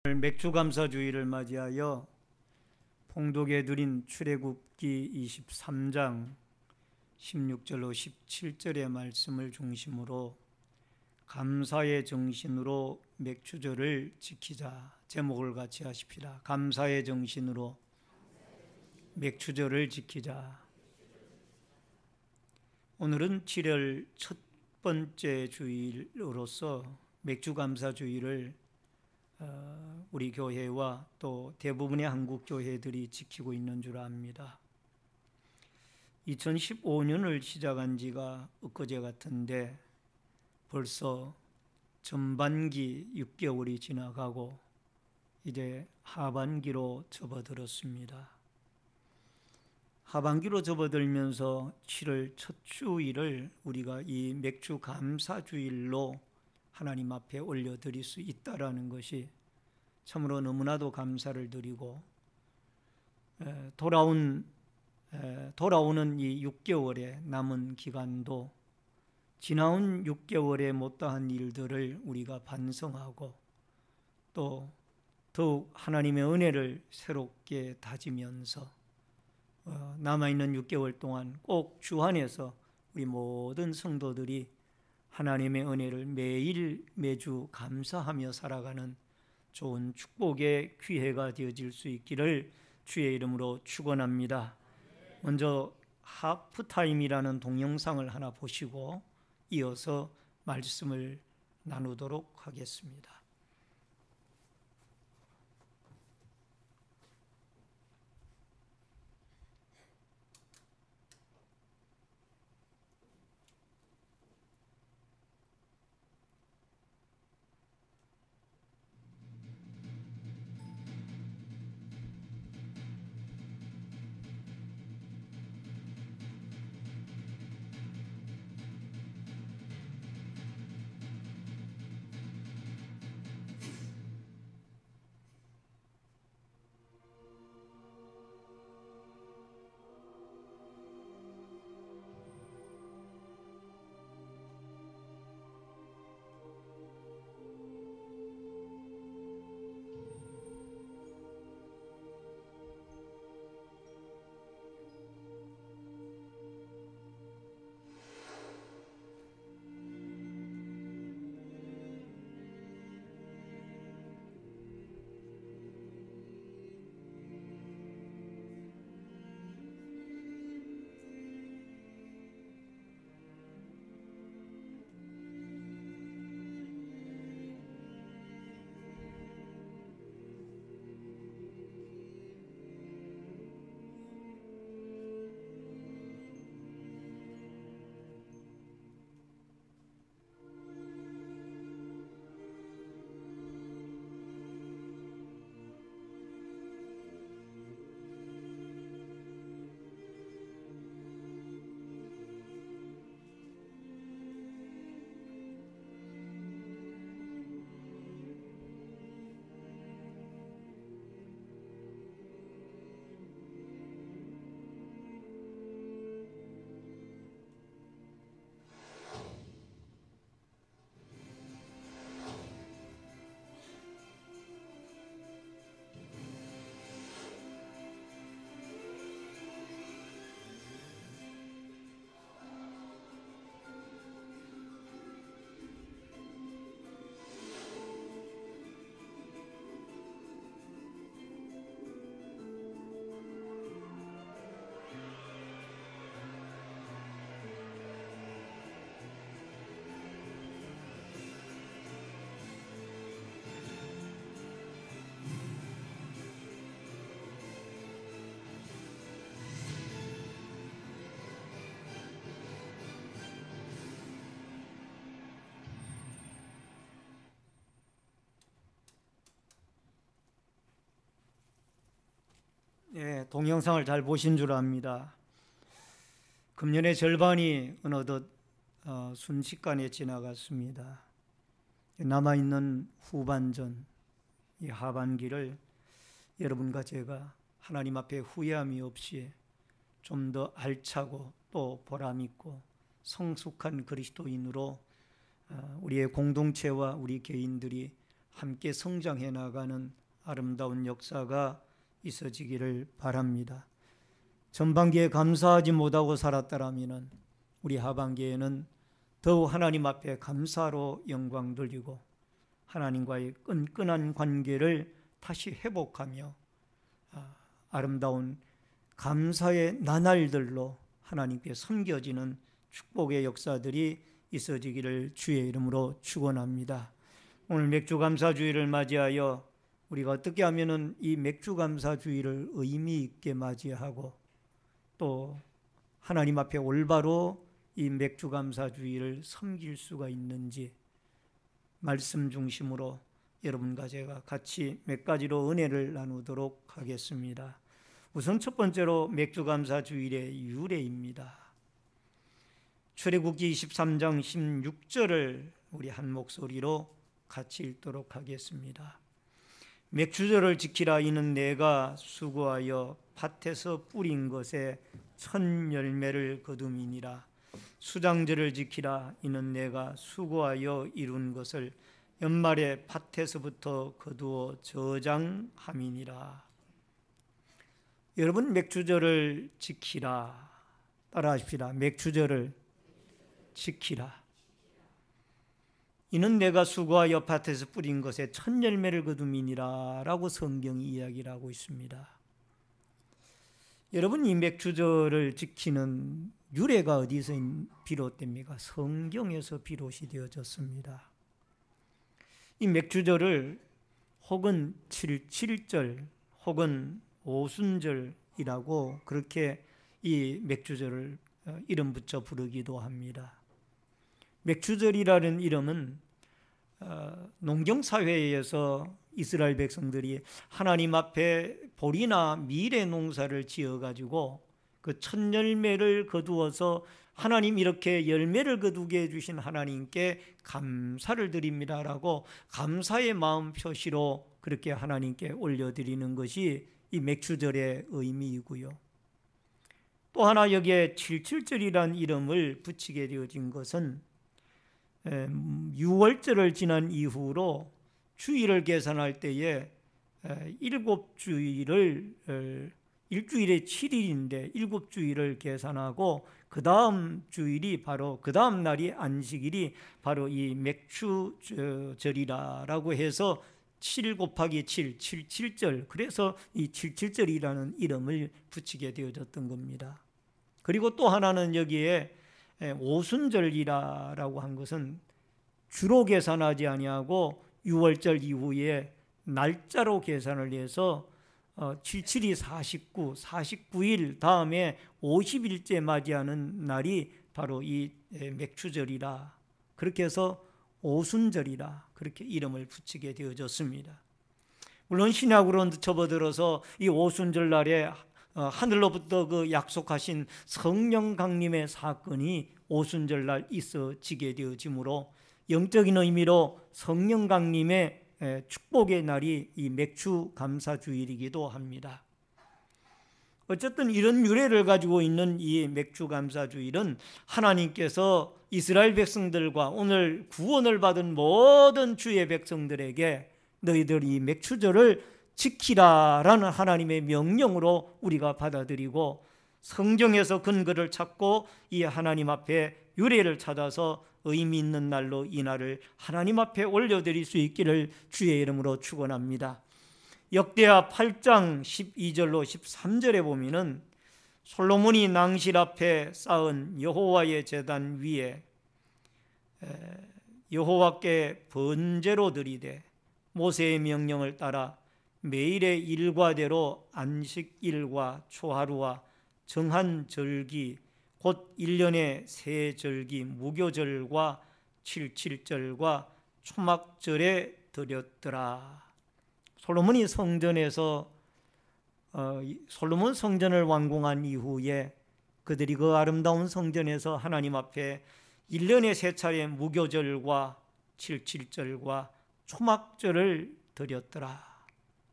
맥주 감사주의를 맞이하여 봉독해 드린 출애굽기 23장 16절로 17절의 말씀을 중심으로 감사의 정신으로 맥주절을 지키자 제목을 같이 하십시다. 감사의 정신으로 맥주절을 지키자. 오늘은 7월 첫 번째 주일로서 맥주 감사주의를 우리 교회와 또 대부분의 한국 교회들이 지키고 있는 줄 압니다. 2015년을 시작한 지가 엊그제 같은데 벌써 전반기 6개월이 지나가고 이제 하반기로 접어들었습니다. 하반기로 접어들면서 7월 첫 주일을 우리가 이 맥주 감사주일로 하나님 앞에 올려드릴 수 있다라는 것이 참으로 너무나도 감사를 드리고 돌아오는 이 6개월의 남은 기간도 지나온 6개월에 못다한 일들을 우리가 반성하고 또 더욱 하나님의 은혜를 새롭게 다지면서 남아있는 6개월 동안 꼭 주 안에서 우리 모든 성도들이 하나님의 은혜를 매주 감사하며 살아가는 좋은 축복의 기회가 되어질 수 있기를 주의 이름으로 축원합니다. 먼저 하프타임이라는 동영상을 하나 보시고 이어서 말씀을 나누도록 하겠습니다. 동영상을 잘 보신 줄 압니다. 금년의 절반이 어느덧 순식간에 지나갔습니다. 남아있는 후반전, 이 하반기를 여러분과 제가 하나님 앞에 후회함이 없이 좀 더 알차고 또 보람있고 성숙한 그리스도인으로 우리의 공동체와 우리 개인들이 함께 성장해 나가는 아름다운 역사가 있어지기를 바랍니다. 전반기에 감사하지 못하고 살았다라면 우리 하반기에는 더욱 하나님 앞에 감사로 영광 돌리고 하나님과의 끈끈한 관계를 다시 회복하며 아름다운 감사의 나날들로 하나님께 섬겨지는 축복의 역사들이 있어지기를 주의 이름으로 축원합니다. 오늘 맥주감사주의를 맞이하여 우리가 어떻게 하면은 이 맥주감사주의를 의미 있게 맞이하고 또 하나님 앞에 올바로 이 맥주감사주의를 섬길 수가 있는지 말씀 중심으로 여러분과 제가 같이 몇 가지로 은혜를 나누도록 하겠습니다. 우선 첫 번째로 맥주감사주일의 유래입니다. 출애굽기 23장 16절을 우리 한 목소리로 같이 읽도록 하겠습니다. 맥주절을 지키라. 이는 내가 수고하여 밭에서 뿌린 것에 첫 열매를 거둠이니라. 수장절을 지키라. 이는 내가 수고하여 이룬 것을 연말에 밭에서부터 거두어 저장함이니라. 여러분, 맥주절을 지키라. 따라하십시다. 맥주절을 지키라. 이는 내가 수고하여 밭에서 뿌린 것에 첫 열매를 거둠이니라 라고 성경이 이야기를 하고 있습니다. 여러분, 이 맥주절을 지키는 유래가 어디서 비롯됩니까? 성경에서 비롯이 되어졌습니다. 이 맥주절을 혹은 77절 혹은 오순절이라고 그렇게 이 맥주절을 이름 붙여 부르기도 합니다. 맥주절이라는 이름은 농경사회에서 이스라엘 백성들이 하나님 앞에 보리나 밀의 농사를 지어가지고 그 첫 열매를 거두어서 하나님 이렇게 열매를 거두게 해주신 하나님께 감사를 드립니다라고 감사의 마음 표시로 그렇게 하나님께 올려드리는 것이 이 맥주절의 의미이고요. 또 하나 여기에 77절이라는 이름을 붙이게 되어진 것은 6월절을 지난 이후로 주일을 계산할 때에 7주일을 일주일에 7일인데 7주일을 계산하고 그 다음 주일이 바로 그 다음 날이 안식일이 바로 이 맥주절이라고 해서 7 곱하기 7, 77절, 그래서 이 77절이라는 이름을 붙이게 되어졌던 겁니다. 그리고 또 하나는 여기에 오순절이라고 한 것은 주로 계산하지 아니하고 6월절 이후에 날짜로 계산을 해서 77이 49, 49일 다음에 50일째 맞이하는 날이 바로 이 맥주절이라, 그렇게 해서 오순절이라 그렇게 이름을 붙이게 되어졌습니다. 물론 신약으로 접어들어서 이 오순절 날에 하늘로부터 그 약속하신 성령 강림의 사건이 오순절 날 있어지게 되어지므로 영적인 의미로 성령 강림의 축복의 날이 이 맥주 감사주일이기도 합니다. 어쨌든 이런 유래를 가지고 있는 이 맥주 감사주일은 하나님께서 이스라엘 백성들과 오늘 구원을 받은 모든 주의 백성들에게 너희들 이 맥주절을 지키라라는 하나님의 명령으로 우리가 받아들이고 성경에서 근거를 찾고 이 하나님 앞에 유래를 찾아서 의미 있는 날로 이 날을 하나님 앞에 올려드릴 수 있기를 주의 이름으로 축원합니다. 역대하 8장 12절로 13절에 보면은 솔로몬이 낭실 앞에 쌓은 여호와의 제단 위에 여호와께 번제로 드리되 모세의 명령을 따라 매일의 일과대로 안식일과 초하루와 정한 절기 곧 1년의 세 절기 무교절과 77절과 초막절에 드렸더라. 솔로몬이 성전에서 솔로몬 성전을 완공한 이후에 그들이 그 아름다운 성전에서 하나님 앞에 1년에 세 차례 무교절과 77절과 초막절을 드렸더라.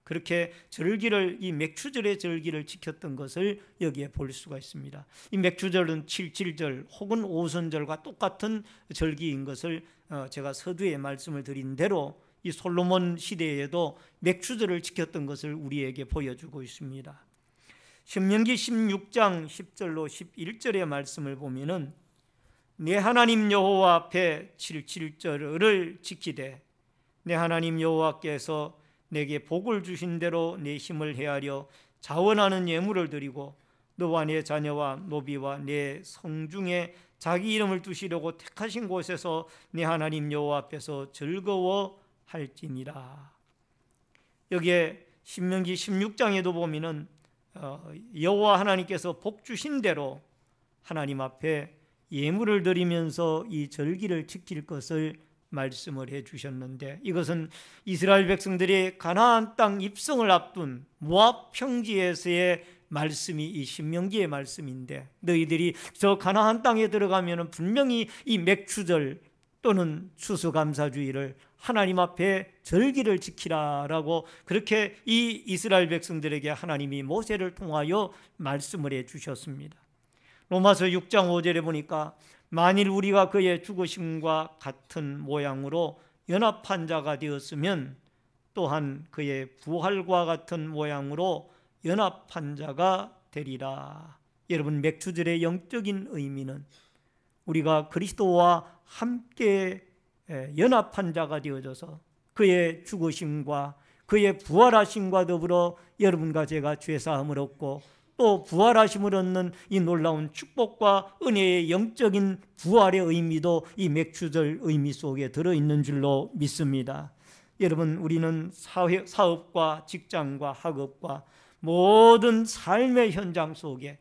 그렇게 절기를, 이 맥주절의 절기를 지켰던 것을 여기에 볼 수가 있습니다. 이 맥주절은 77절 혹은 오순절과 똑같은 절기인 것을 제가 서두에 말씀을 드린 대로 이 솔로몬 시대에도 맥추절을 지켰던 것을 우리에게 보여주고 있습니다. 신명기 16장 10절로 11절의 말씀을 보면은 내 하나님 여호와 앞에 7절을 지키되 내 하나님 여호와께서 내게 복을 주신 대로 내 힘을 헤아려 자원하는 예물을 드리고 너와 내 자녀와 노비와 내 성중에 자기 이름을 두시려고 택하신 곳에서 내 하나님 여호와 앞에서 즐거워할지니라. 여기에 신명기 16장에도 보면은 여호와 하나님께서 복 주신 대로 하나님 앞에 예물을 드리면서 이 절기를 지킬 것을 말씀을 해 주셨는데, 이것은 이스라엘 백성들이 가나안 땅 입성을 앞둔 모압 평지에서의 말씀이 이 신명기의 말씀인데, 너희들이 저 가나안 땅에 들어가면 분명히 이 맥추절 또는 추수감사주일을 하나님 앞에 절기를 지키라라고 그렇게 이 이스라엘 백성들에게 하나님이 모세를 통하여 말씀을 해 주셨습니다. 로마서 6장 5절에 보니까 만일 우리가 그의 죽으심과 같은 모양으로 연합한 자가 되었으면 또한 그의 부활과 같은 모양으로 연합한 자가 되리라. 여러분, 맥추절의 영적인 의미는 우리가 그리스도와 함께 연합한 자가 되어져서 그의 죽으심과 그의 부활하심과 더불어 여러분과 제가 죄사함을 얻고 또 부활하심을 얻는 이 놀라운 축복과 은혜의 영적인 부활의 의미도 이 맥추절 의미 속에 들어있는 줄로 믿습니다. 여러분, 우리는 사업과 직장과 학업과 모든 삶의 현장 속에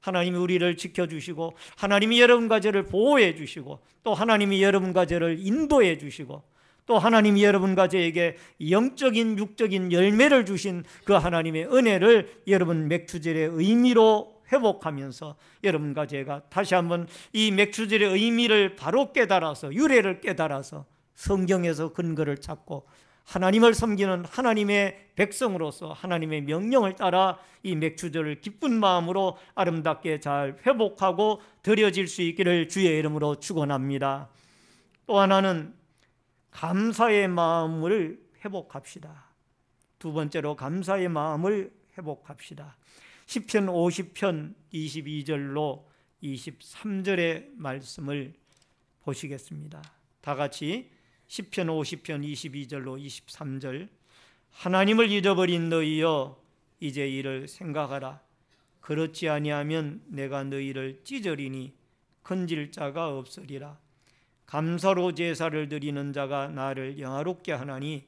하나님이 우리를 지켜주시고 하나님이 여러분과 저를 보호해 주시고 또 하나님이 여러분과 저를 인도해 주시고 또 하나님이 여러분과 저에게 영적인 육적인 열매를 주신 그 하나님의 은혜를 여러분 맥추절의 의미로 회복하면서 여러분과 제가 다시 한번 이 맥추절의 의미를 바로 깨달아서 유래를 깨달아서 성경에서 근거를 찾고 하나님을 섬기는 하나님의 백성으로서 하나님의 명령을 따라 이 맥추절을 기쁜 마음으로 아름답게 잘 회복하고 드려질 수 있기를 주의 이름으로 축원합니다. 또 하나는 감사의 마음을 회복합시다. 두 번째로 감사의 마음을 회복합시다. 시편 50편 22절로 23절의 말씀을 보시겠습니다. 다 같이 시편 50편 22절로 23절. 하나님을 잊어버린 너희여 이제 이를 생각하라. 그렇지 아니하면 내가 너희를 찢으리니 건질 자가 없으리라. 감사로 제사를 드리는 자가 나를 영화롭게 하나니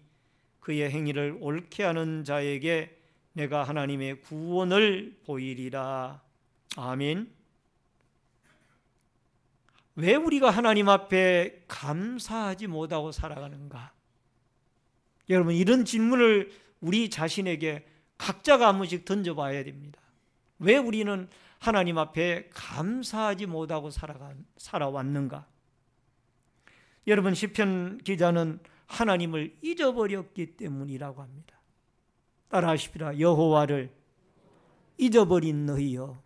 그의 행위를 옳게 하는 자에게 내가 하나님의 구원을 보이리라. 아멘. 왜 우리가 하나님 앞에 감사하지 못하고 살아가는가? 여러분, 이런 질문을 우리 자신에게 각자가 한 번씩 던져봐야 됩니다. 왜 우리는 하나님 앞에 감사하지 못하고 살아왔는가? 여러분, 시편 기자는 하나님을 잊어버렸기 때문이라고 합니다. 따라하십시다. 여호와를 잊어버린 너희여.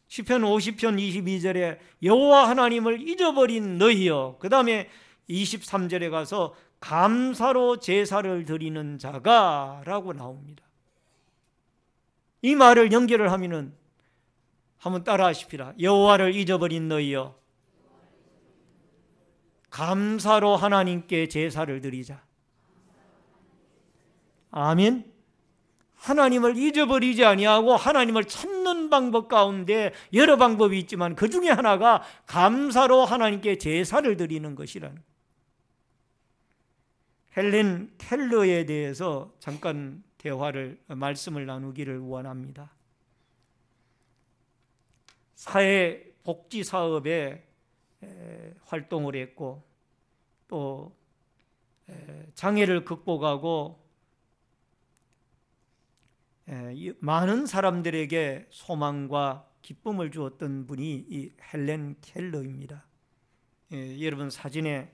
시편 50편 22절에 여호와 하나님을 잊어버린 너희여. 그 다음에 23절에 가서 감사로 제사를 드리는 자가 라고 나옵니다. 이 말을 연결을 하면은 한번 따라하십시다. 여호와를 잊어버린 너희여. 감사로 하나님께 제사를 드리자. 아멘. 하나님을 잊어버리지 아니하고 하나님을 찾는 방법 가운데 여러 방법이 있지만 그 중에 하나가 감사로 하나님께 제사를 드리는 것이라는. 헬렌 켈러에 대해서 잠깐 말씀을 나누기를 원합니다. 사회복지사업에 활동을 했고 또 장애를 극복하고 많은 사람들에게 소망과 기쁨을 주었던 분이 이 헬렌 켈러입니다. 여러분 사진에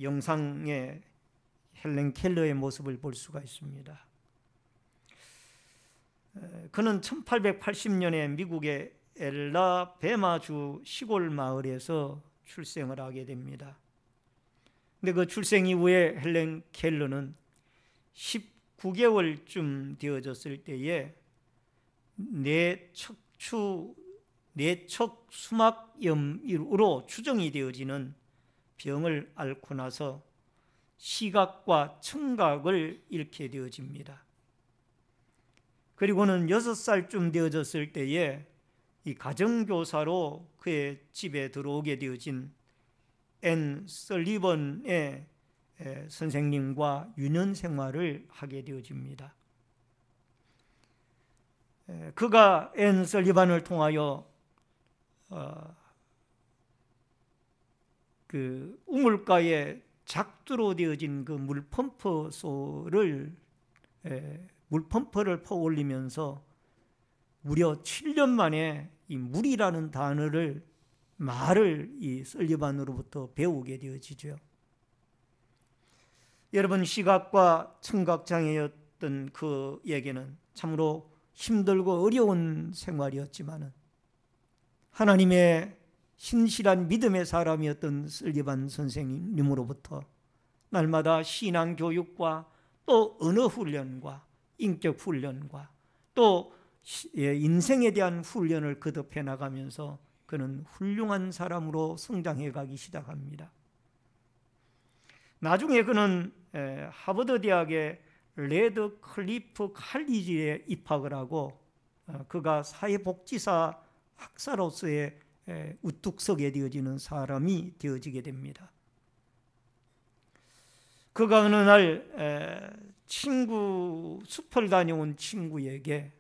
영상에 헬렌 켈러의 모습을 볼 수가 있습니다. 그는 1880년에 미국의 엘라베마주 시골 마을에서 출생을 하게 됩니다. 근데 그 출생 이후에 헬렌 켈러는 19개월쯤 되어졌을 때에 내척 수막염으로 추정이 되어지는 병을 앓고 나서 시각과 청각을 잃게 되어집니다. 그리고는 6살쯤 되어졌을 때에 이 가정교사로 그의 집에 들어오게 되어진 앤 설리번의 선생님과 유년 생활을 하게 되어집니다. 그가 앤 설리번을 통하여 그 우물가에 작두로 되어진 그 물펌프를 퍼 올리면서 무려 7년 만에 이 물이라는 말을 이 설리번으로부터 배우게 되어지죠. 여러분, 시각과 청각 장애였던 그에게는 참으로 힘들고 어려운 생활이었지만 하나님의 신실한 믿음의 사람이었던 설리번 선생님으로부터 날마다 신앙 교육과 또 언어 훈련과 인격 훈련과 또 인생에 대한 훈련을 거듭해 나가면서 그는 훌륭한 사람으로 성장해 가기 시작합니다. 나중에 그는 하버드 대학의 레드 클리프 칼리지에 입학을 하고 그가 사회복지사 학사로서의 우뚝 서게 되어지는 사람이 되어지게 됩니다. 그가 어느 날 숲을 다녀온 친구에게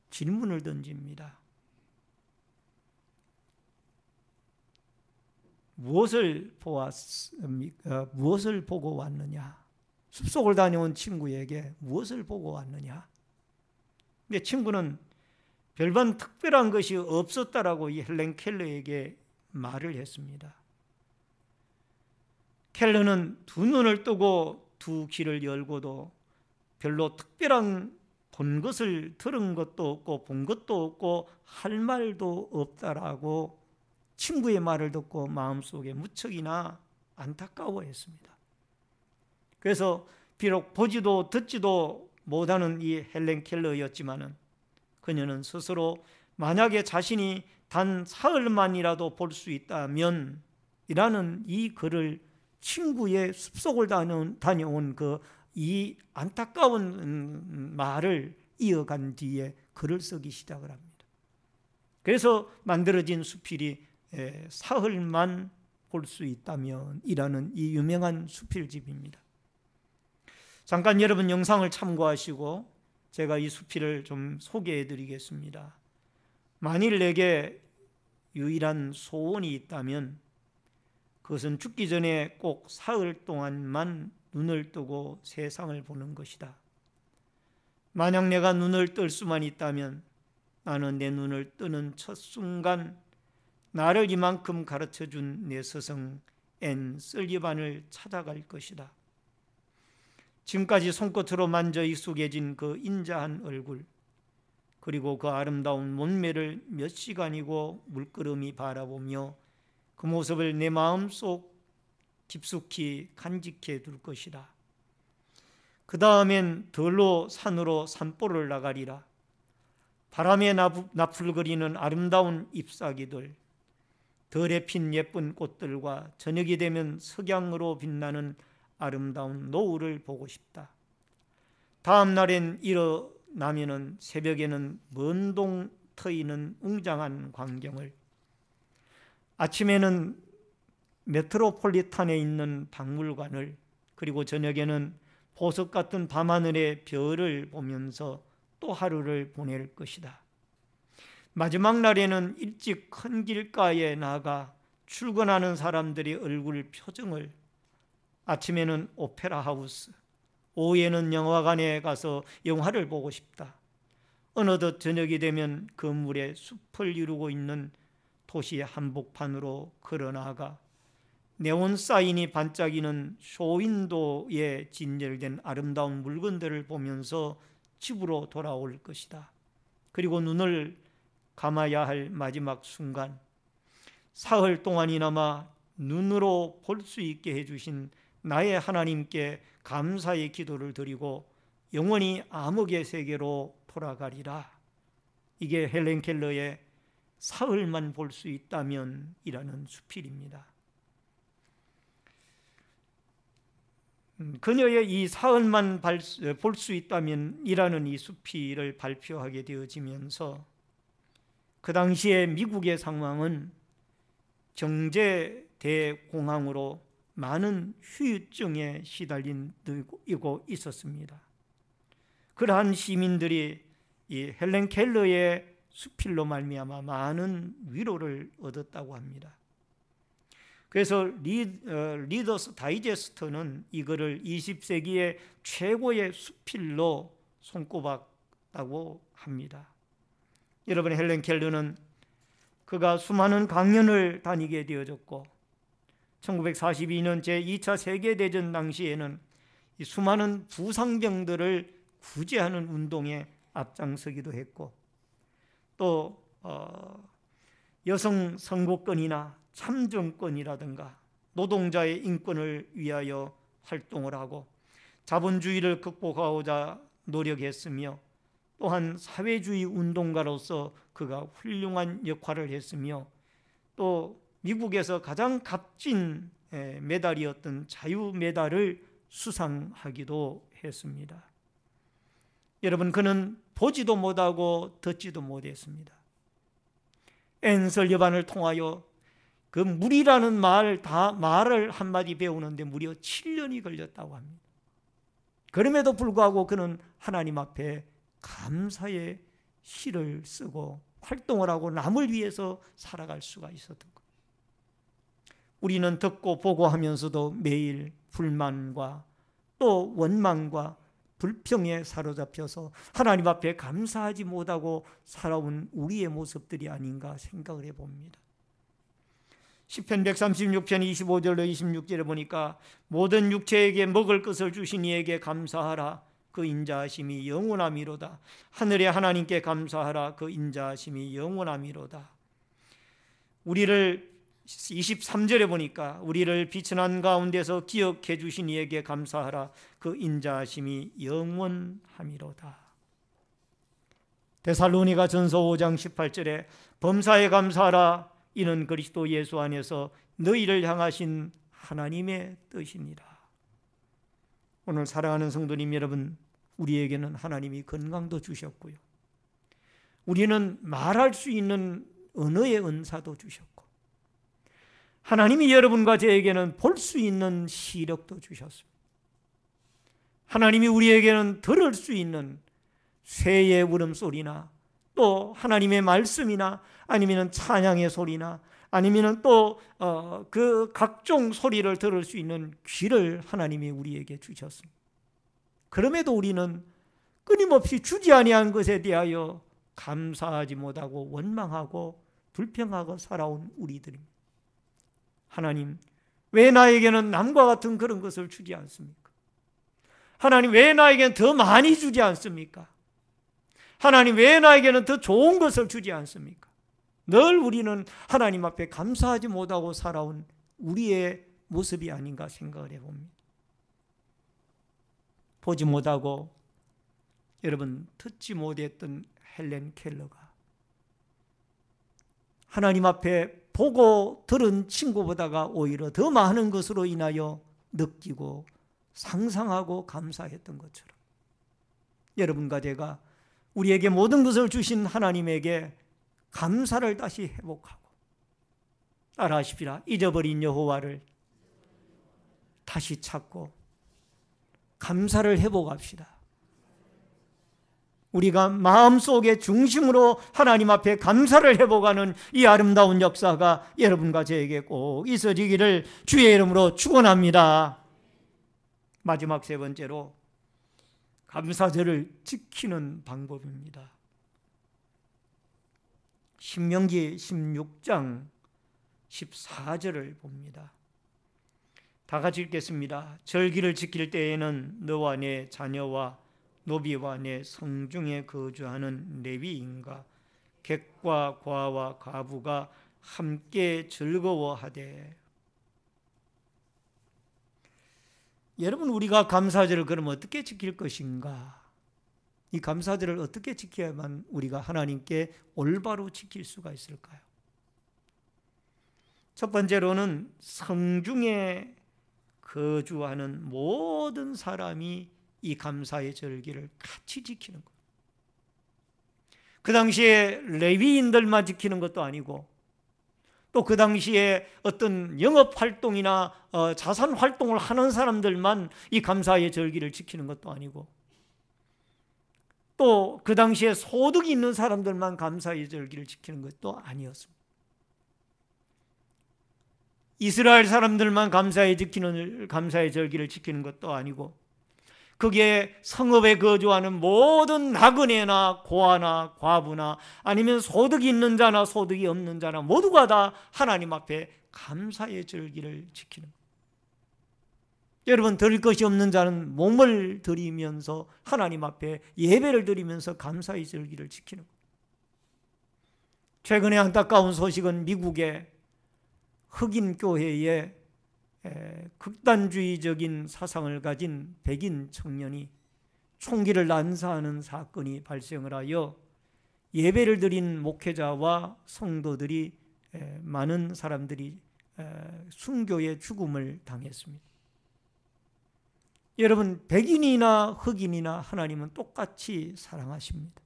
질문을 던집니다. 무엇을 보고 왔느냐? 숲속을 다녀온 친구에게 무엇을 보고 왔느냐? 근데 친구는 별반 특별한 것이 없었다라고 이 헬렌 켈러에게 말을 했습니다. 켈러는 두 눈을 뜨고 두 귀를 열고도 별로 특별한 본 것을 들은 것도 없고 본 것도 없고 할 말도 없다라고 친구의 말을 듣고 마음속에 무척이나 안타까워했습니다. 그래서 비록 보지도 듣지도 못하는 이 헬렌 켈러였지만 그녀는 스스로 만약에 자신이 단 사흘만이라도 볼 수 있다면 이라는 이 글을 친구의 숲속을 다녀온 이 안타까운 말을 이어간 뒤에 글을 쓰기 시작을 합니다. 그래서 만들어진 수필이 사흘만 볼 수 있다면 이라는 이 유명한 수필집입니다. 잠깐 여러분 영상을 참고하시고 제가 이 수필을 좀 소개해 드리겠습니다. 만일 내게 유일한 소원이 있다면 그것은 죽기 전에 꼭 사흘 동안만 눈을 뜨고 세상을 보는 것이다. 만약 내가 눈을 뜰 수만 있다면 나는 내 눈을 뜨는 첫 순간 나를 이만큼 가르쳐준 내 스승 앤 설리번을 찾아갈 것이다. 지금까지 손끝으로 만져 익숙해진 그 인자한 얼굴 그리고 그 아름다운 몸매를 몇 시간이고 물끄러미 바라보며 그 모습을 내 마음속 깊숙이 간직해 둘 것이다. 그 다음엔 들로 산으로 산보를 나가리라. 바람에 나풀거리는 아름다운 잎사귀들, 덜에 핀 예쁜 꽃들과 저녁이 되면 석양으로 빛나는 아름다운 노을을 보고 싶다. 다음 날엔 일어나면은 새벽에는 먼 동 트이는 웅장한 광경을, 아침에는 메트로폴리탄에 있는 박물관을, 그리고 저녁에는 보석 같은 밤하늘의 별을 보면서 또 하루를 보낼 것이다. 마지막 날에는 일찍 큰 길가에 나가 출근하는 사람들의 얼굴 표정을, 아침에는 오페라 하우스, 오후에는 영화관에 가서 영화를 보고 싶다. 어느덧 저녁이 되면 건물에 숲을 이루고 있는 도시 한복판으로 걸어나가 네온 사인이 반짝이는 쇼윈도에 진열된 아름다운 물건들을 보면서 집으로 돌아올 것이다. 그리고 눈을 감아야 할 마지막 순간, 사흘 동안이나마 눈으로 볼 수 있게 해주신 나의 하나님께 감사의 기도를 드리고 영원히 암흑의 세계로 돌아가리라. 이게 헬렌 켈러의 사흘만 볼 수 있다면 이라는 수필입니다. 그녀의 이 사흘만 볼 수 있다면 이라는 이 수필을 발표하게 되어지면서 그 당시에 미국의 상황은 경제 대공황으로 많은 후유증에 시달리고 있었습니다. 그러한 시민들이 이 헬렌 켈러의 수필로 말미암아 많은 위로를 얻었다고 합니다. 그래서 리더스 다이제스트는 이거를 20세기의 최고의 수필로 손꼽았다고 합니다. 여러분, 헬렌 켈러는 그가 수많은 강연을 다니게 되어졌고 1942년 제2차 세계대전 당시에는 이 수많은 부상병들을 구제하는 운동에 앞장서기도 했고 또 여성 선거권이나 참정권이라든가 노동자의 인권을 위하여 활동을 하고 자본주의를 극복하고자 노력했으며 또한 사회주의 운동가로서 그가 훌륭한 역할을 했으며 또 미국에서 가장 값진 메달이었던 자유 메달을 수상하기도 했습니다. 여러분, 그는 보지도 못하고 듣지도 못했습니다. 앤설리반을 통하여 그 물이라는 말을 한마디 배우는데 무려 7년이 걸렸다고 합니다. 그럼에도 불구하고 그는 하나님 앞에 감사의 시를 쓰고 활동을 하고 남을 위해서 살아갈 수가 있었던 거예요. 우리는 듣고 보고 하면서도 매일 불만과 또 원망과 불평에 사로잡혀서 하나님 앞에 감사하지 못하고 살아온 우리의 모습들이 아닌가 생각을 해봅니다. 시편 136편 25절로 26절에 보니까 모든 육체에게 먹을 것을 주신 이에게 감사하라. 그 인자하심이 영원하미로다. 하늘의 하나님께 감사하라. 그 인자하심이 영원하미로다. 우리를 23절에 보니까 우리를 비천한 가운데서 기억해 주신 이에게 감사하라. 그 인자하심이 영원하미로다. 데살로니가 전서 5장 18절에 범사에 감사하라. 이는 그리스도 예수 안에서 너희를 향하신 하나님의 뜻이니라. 오늘 사랑하는 성도님 여러분, 우리에게는 하나님이 건강도 주셨고요, 우리는 말할 수 있는 언어의 은사도 주셨고, 하나님이 여러분과 저에게는 볼 수 있는 시력도 주셨습니다. 하나님이 우리에게는 들을 수 있는 새의 울음소리나 또 하나님의 말씀이나 아니면 찬양의 소리나 아니면 또 그 각종 소리를 들을 수 있는 귀를 하나님이 우리에게 주셨습니다. 그럼에도 우리는 끊임없이 주지 아니한 것에 대하여 감사하지 못하고 원망하고 불평하고 살아온 우리들입니다. 하나님, 왜 나에게는 남과 같은 그런 것을 주지 않습니까? 하나님, 왜 나에게는 더 많이 주지 않습니까? 하나님, 왜 나에게는 더 좋은 것을 주지 않습니까? 늘 우리는 하나님 앞에 감사하지 못하고 살아온 우리의 모습이 아닌가 생각을 해봅니다. 보지 못하고 여러분 듣지 못했던 헬렌 켈러가 하나님 앞에 보고 들은 친구보다가 오히려 더 많은 것으로 인하여 느끼고 상상하고 감사했던 것처럼 여러분과 제가 우리에게 모든 것을 주신 하나님에게 감사를 다시 회복하고, 따라하십시다. 잊어버린 여호와를 다시 찾고 감사를 회복합시다. 우리가 마음속의 중심으로 하나님 앞에 감사를 회복하는 이 아름다운 역사가 여러분과 저에게 꼭 있어지기를 주의 이름으로 축원합니다. 마지막 세 번째로 감사절을 지키는 방법입니다. 신명기 16장 14절을 봅니다. 다 같이 읽겠습니다. 절기를 지킬 때에는 너와 내 자녀와 노비와 내 성중에 거주하는 레위인과 객과 과와 가부가 함께 즐거워하되, 여러분, 우리가 감사절을 그럼 어떻게 지킬 것인가? 이 감사절을 어떻게 지켜야만 우리가 하나님께 올바로 지킬 수가 있을까요? 첫 번째로는 성중에 거주하는 모든 사람이 이 감사의 절기를 같이 지키는 것. 그 당시에 레위인들만 지키는 것도 아니고, 또 그 당시에 어떤 영업활동이나 자산활동을 하는 사람들만 이 감사의 절기를 지키는 것도 아니고, 또 그 당시에 소득이 있는 사람들만 감사의 절기를 지키는 것도 아니었습니다. 이스라엘 사람들만 감사의 절기를 지키는 것도 아니고, 거기에 성읍에 거주하는 모든 나그네나 고아나 과부나 아니면 소득이 있는 자나 소득이 없는 자나 모두가 다 하나님 앞에 감사의 절기를 지키는 거예요. 여러분, 드릴 것이 없는 자는 몸을 드리면서 하나님 앞에 예배를 드리면서 감사의 절기를 지키는 거예요. 최근에 안타까운 소식은 미국의 흑인 교회에 극단주의적인 사상을 가진 백인 청년이 총기를 난사하는 사건이 발생을 하여 예배를 드린 목회자와 성도들이 많은 사람들이 순교의 죽음을 당했습니다. 여러분, 백인이나 흑인이나 하나님은 똑같이 사랑하십니다.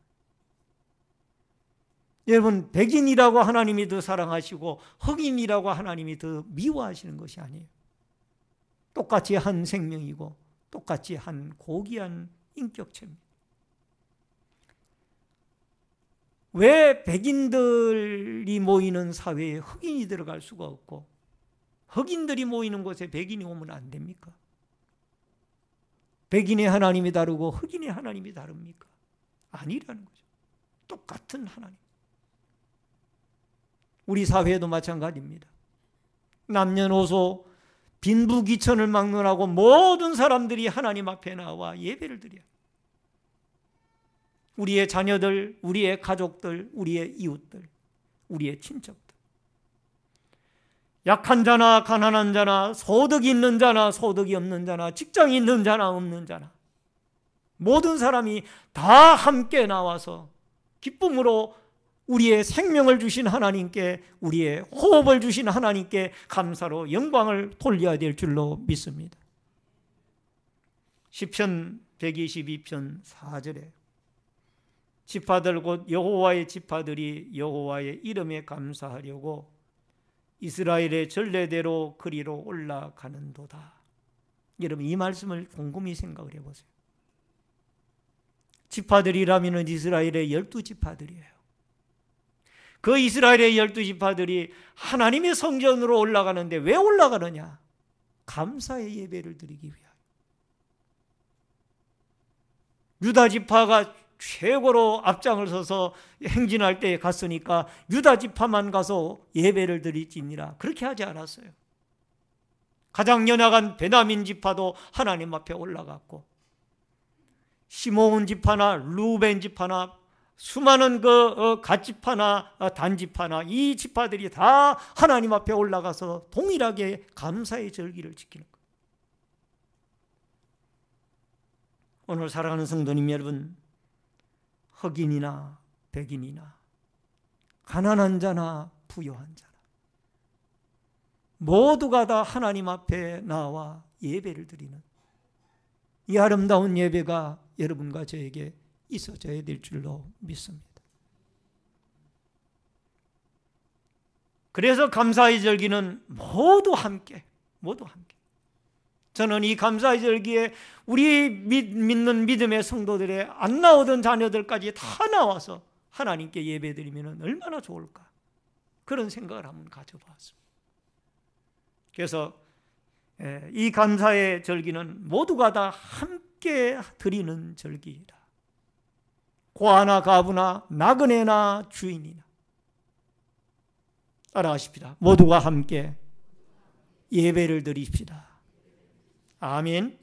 여러분, 백인이라고 하나님이 더 사랑하시고 흑인이라고 하나님이 더 미워하시는 것이 아니에요. 똑같이 한 생명이고 똑같이 한 고귀한 인격체입니다. 왜 백인들이 모이는 사회에 흑인이 들어갈 수가 없고 흑인들이 모이는 곳에 백인이 오면 안 됩니까? 백인의 하나님이 다르고 흑인의 하나님이 다릅니까? 아니라는 거죠. 똑같은 하나님. 우리 사회도 마찬가지입니다. 남녀노소 빈부귀천을 막론하고 모든 사람들이 하나님 앞에 나와 예배를 드려요. 우리의 자녀들, 우리의 가족들, 우리의 이웃들, 우리의 친척들. 약한 자나 가난한 자나 소득이 있는 자나 소득이 없는 자나 직장이 있는 자나 없는 자나 모든 사람이 다 함께 나와서 기쁨으로 우리의 생명을 주신 하나님께, 우리의 호흡을 주신 하나님께 감사로 영광을 돌려야 될 줄로 믿습니다. 시편 122편 4절에 지파들 곧 여호와의 지파들이 여호와의 이름에 감사하려고 이스라엘의 전례대로 그리로 올라가는도다. 여러분, 이 말씀을 곰곰이 생각을 해보세요. 지파들이라면 이스라엘의 12지파들이에요. 그 이스라엘의 12지파들이 하나님의 성전으로 올라가는데 왜 올라가느냐? 감사의 예배를 드리기 위하여. 유다지파가 최고로 앞장을 서서 행진할 때에 갔으니까 유다지파만 가서 예배를 드릴지니라, 그렇게 하지 않았어요. 가장 연약한 베냐민 지파도 하나님 앞에 올라갔고, 시므온 지파나 루벤 지파나 수많은 갓지파나 단지파나 이 지파들이 다 하나님 앞에 올라가서 동일하게 감사의 절기를 지키는 거예요. 오늘 사랑하는 성도님 여러분, 흑인이나 백인이나 가난한 자나 부유한 자나 모두가 다 하나님 앞에 나와 예배를 드리는 이 아름다운 예배가 여러분과 저에게 있어져야 될 줄로 믿습니다. 그래서 감사의 절기는 모두 함께. 저는 이 감사의 절기에 우리 믿는 믿음의 성도들의 안 나오던 자녀들까지 다 나와서 하나님께 예배드리면 얼마나 좋을까, 그런 생각을 한번 가져봤습니다. 그래서 이 감사의 절기는 모두가 다 함께 드리는 절기이다. 고아나 가부나 나그네나 주인이나 따라하십시다. 모두가 함께 예배를 드립시다. 아멘.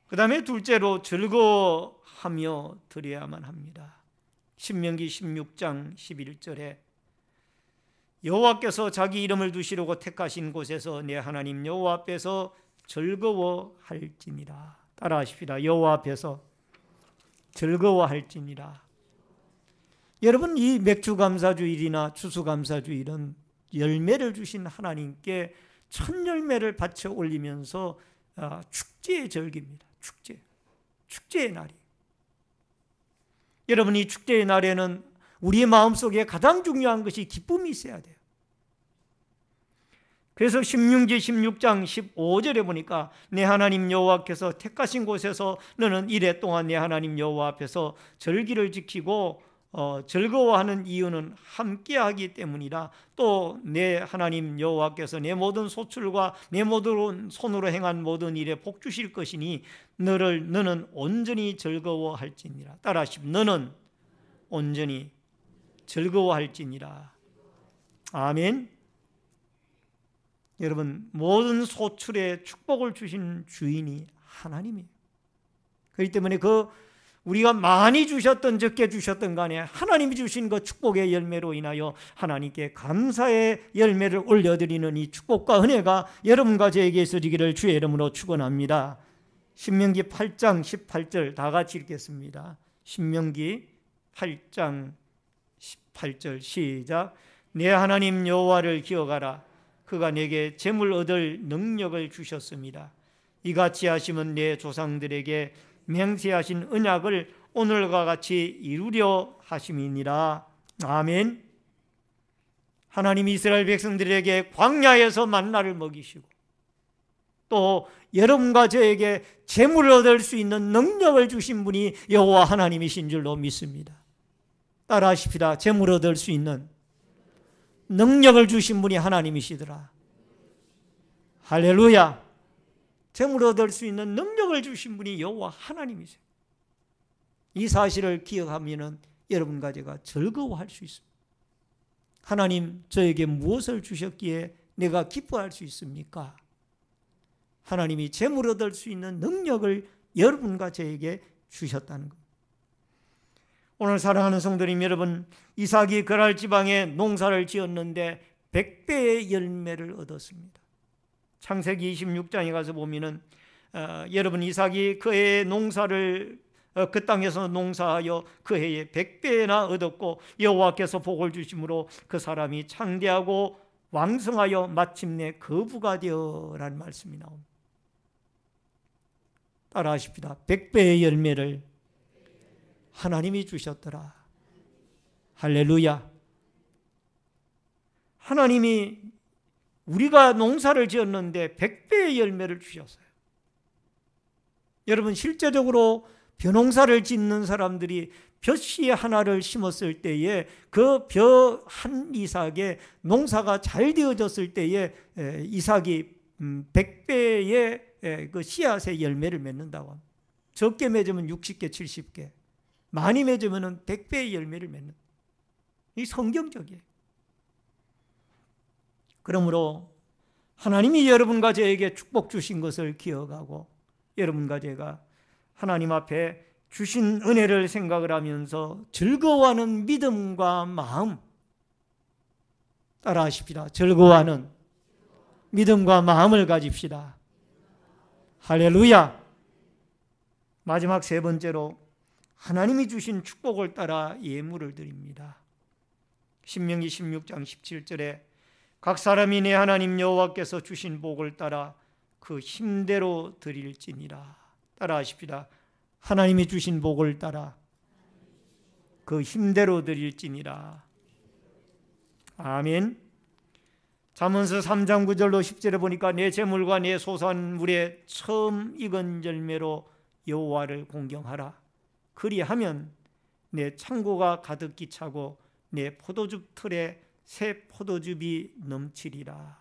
그 다음에 둘째로 즐거워하며 드려야만 합니다. 신명기 16장 11절에 여호와께서 자기 이름을 두시려고 택하신 곳에서 내 하나님 여호와 앞에서 즐거워할지니라. 따라하십시다. 여호와 앞에서 즐거워할지니라. 여러분, 이 맥주감사주일이나 추수감사주일은 열매를 주신 하나님께 첫 열매를 바쳐 올리면서 축제의 절기입니다. 축제의 날이. 여러분, 이 축제의 날에는 우리의 마음속에 가장 중요한 것이 기쁨이 있어야 돼요. 그래서 신명기 16장 15절에 보니까 내 하나님 여호와께서 택하신 곳에서 너는 이래 동안 내 하나님 여호와 앞에서 절기를 지키고 즐거워하는 이유는 함께하기 때문이라. 또 내 하나님 여호와께서 내 모든 소출과 내 모든 손으로 행한 모든 일에 복 주실 것이니 너는 온전히 즐거워할지니라. 따라하십시오. 너는 온전히 즐거워할지니라. 아멘. 여러분, 모든 소출에 축복을 주신 주인이 하나님이에요. 그렇기 때문에 우리가 많이 주셨던 적게 주셨던 간에 하나님이 주신 그 축복의 열매로 인하여 하나님께 감사의 열매를 올려드리는 이 축복과 은혜가 여러분과 저에게 있어지기를 주의 이름으로 축원합니다. 신명기 8장 18절 다 같이 읽겠습니다. 신명기 8장 18절 시작. 내 하나님 여호와를 기억하라. 그가 내게 재물 얻을 능력을 주셨습니다. 이같이 하시면 내 조상들에게 맹세하신 언약을 오늘과 같이 이루려 하심이니라. 아멘. 하나님이 이스라엘 백성들에게 광야에서 만나를 먹이시고 또 여러분과 저에게 재물을 얻을 수 있는 능력을 주신 분이 여호와 하나님이신 줄로 믿습니다. 따라하십시다. 재물을 얻을 수 있는 능력을 주신 분이 하나님이시더라. 할렐루야. 재물을 얻을 수 있는 능력을 주신 분이 여호와 하나님이세요. 이 사실을 기억하면 여러분과 제가 즐거워할 수 있습니다. 하나님, 저에게 무엇을 주셨기에 내가 기뻐할 수 있습니까? 하나님이 재물을 얻을 수 있는 능력을 여러분과 저에게 주셨다는 것. 오늘 사랑하는 성도님 여러분, 이삭이 그랄 지방에 농사를 지었는데 100배의 열매를 얻었습니다. 창세기 26장에 가서 보면은 여러분, 이삭이 그 해의 농사를 그 땅에서 농사하여 그 해에 100배나 얻었고 여호와께서 복을 주심으로 그 사람이 창대하고 왕성하여 마침내 거부가 되어라는 말씀이 나옵니다. 따라하십시다. 100배의 열매를 하나님이 주셨더라. 할렐루야. 하나님이 우리가 농사를 지었는데 100배의 열매를 주셨어요. 여러분, 실제적으로 벼농사를 짓는 사람들이 벼씨 하나를 심었을 때에 그 벼 한 이삭에 농사가 잘 되어졌을 때에 이삭이 100배의 그 씨앗의 열매를 맺는다고 합니다. 적게 맺으면 60개, 70개, 많이 맺으면 100배의 열매를 맺는, 이 성경적이에요. 그러므로 하나님이 여러분과 저에게 축복 주신 것을 기억하고 여러분과 제가 하나님 앞에 주신 은혜를 생각을 하면서 즐거워하는 믿음과 마음, 따라하십시다. 즐거워하는 믿음과 마음을 가집시다. 할렐루야. 마지막 세 번째로 하나님이 주신 축복을 따라 예물을 드립니다. 신명기 16장 17절에 각 사람이 내 하나님 여호와께서 주신 복을 따라 그 힘대로 드릴지니라. 따라하십시다. 하나님이 주신 복을 따라 그 힘대로 드릴지니라. 아멘. 잠언서 3장 9절로 10절에 보니까 내 재물과 내 소산물의 처음 익은 열매로 여호와를 공경하라. 그리하면 내 창고가 가득히 차고 내 포도즙 틀에 새 포도즙이 넘치리라.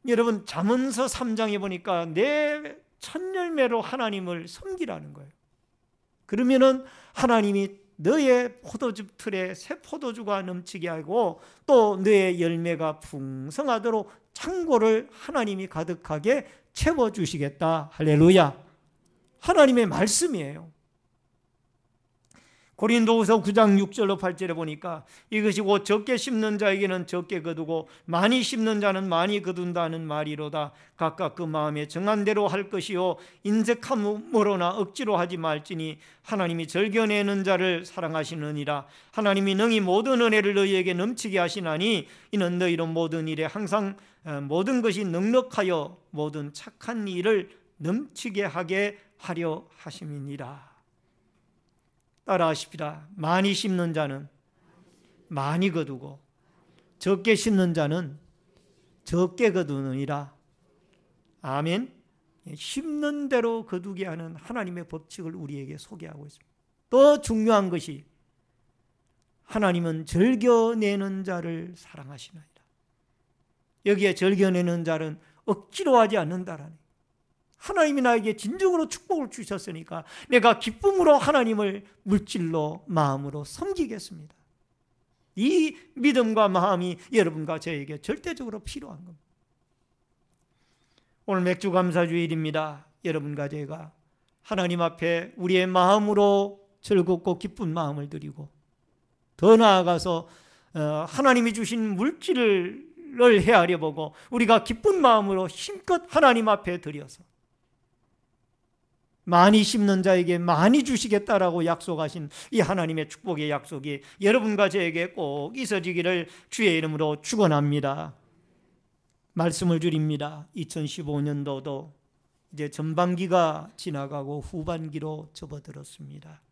여러분, 잠언서 3장에 보니까 내 첫 열매로 하나님을 섬기라는 거예요. 그러면은 하나님이 너의 포도즙 틀에 새 포도주가 넘치게 하고 또 너의 열매가 풍성하도록 창고를 하나님이 가득하게 채워주시겠다. 할렐루야. 하나님의 말씀이에요. 고린도후서 9장 6절로 8절에 보니까 이것이 곧 적게 심는 자에게는 적게 거두고 많이 심는 자는 많이 거둔다는 말이로다. 각각 그 마음에 정한 대로 할 것이요 인색함으로나 억지로 하지 말지니 하나님이 즐겨내는 자를 사랑하시느니라. 하나님이 능히 모든 은혜를 너희에게 넘치게 하시나니 이는 너희로 모든 일에 항상 모든 것이 넉넉하여 모든 착한 일을 넘치게 하게 하려 하심이니라. 따라하십시다. 많이 심는 자는 많이 거두고 적게 심는 자는 적게 거두느니라. 아멘. 심는 대로 거두게 하는 하나님의 법칙을 우리에게 소개하고 있습니다. 또 중요한 것이 하나님은 즐겨내는 자를 사랑하시나이다. 여기에 즐겨내는 자는 억지로 하지 않는다라는, 하나님이 나에게 진정으로 축복을 주셨으니까 내가 기쁨으로 하나님을 물질로 마음으로 섬기겠습니다. 이 믿음과 마음이 여러분과 저에게 절대적으로 필요한 겁니다. 오늘 맥주 감사주일입니다. 여러분과 제가 하나님 앞에 우리의 마음으로 즐겁고 기쁜 마음을 드리고 더 나아가서 하나님이 주신 물질을 헤아려 보고 우리가 기쁜 마음으로 힘껏 하나님 앞에 드려서 많이 심는 자에게 많이 주시겠다라고 약속하신 이 하나님의 축복의 약속이 여러분과 저에게 꼭 있어지기를 주의 이름으로 축원합니다. 말씀을 드립니다. 2015년도도 이제 전반기가 지나가고 후반기로 접어들었습니다.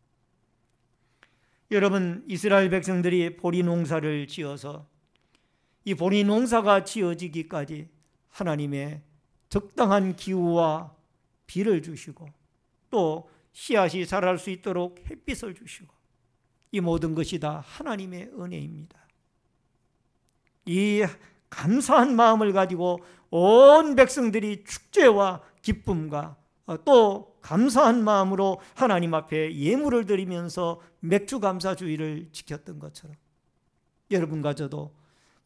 여러분, 이스라엘 백성들이 보리 농사를 지어서 이 보리 농사가 지어지기까지 하나님의 적당한 기후와 비를 주시고 또 씨앗이 자랄 수 있도록 햇빛을 주시고 이 모든 것이 다 하나님의 은혜입니다. 이 감사한 마음을 가지고 온 백성들이 축제와 기쁨과 또 감사한 마음으로 하나님 앞에 예물을 드리면서 맥주 감사주의를 지켰던 것처럼 여러분과 저도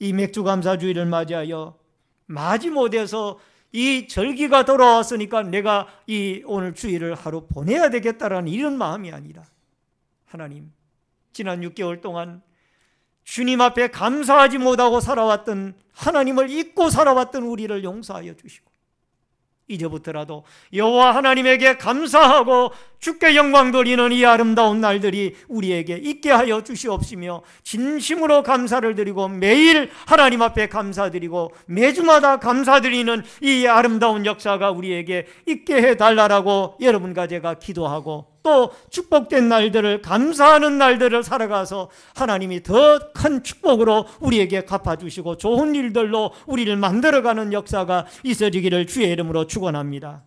이 맥주 감사주의를 맞이하여 마지못해서 이 절기가 돌아왔으니까 내가 이 오늘 주일을 하루 보내야 되겠다라는 이런 마음이 아니라 하나님, 지난 6개월 동안 주님 앞에 감사하지 못하고 살아왔던, 하나님을 잊고 살아왔던 우리를 용서하여 주시고 이제부터라도 여호와 하나님에게 감사하고 주께 영광 돌리는 이 아름다운 날들이 우리에게 있게 하여 주시옵시며 진심으로 감사를 드리고 매일 하나님 앞에 감사드리고 매주마다 감사드리는 이 아름다운 역사가 우리에게 있게 해달라고 여러분과 제가 기도하고 또 축복된 날들을, 감사하는 날들을 살아가서 하나님이 더 큰 축복으로 우리에게 갚아주시고 좋은 일들로 우리를 만들어가는 역사가 있어지기를 주의 이름으로 축원합니다.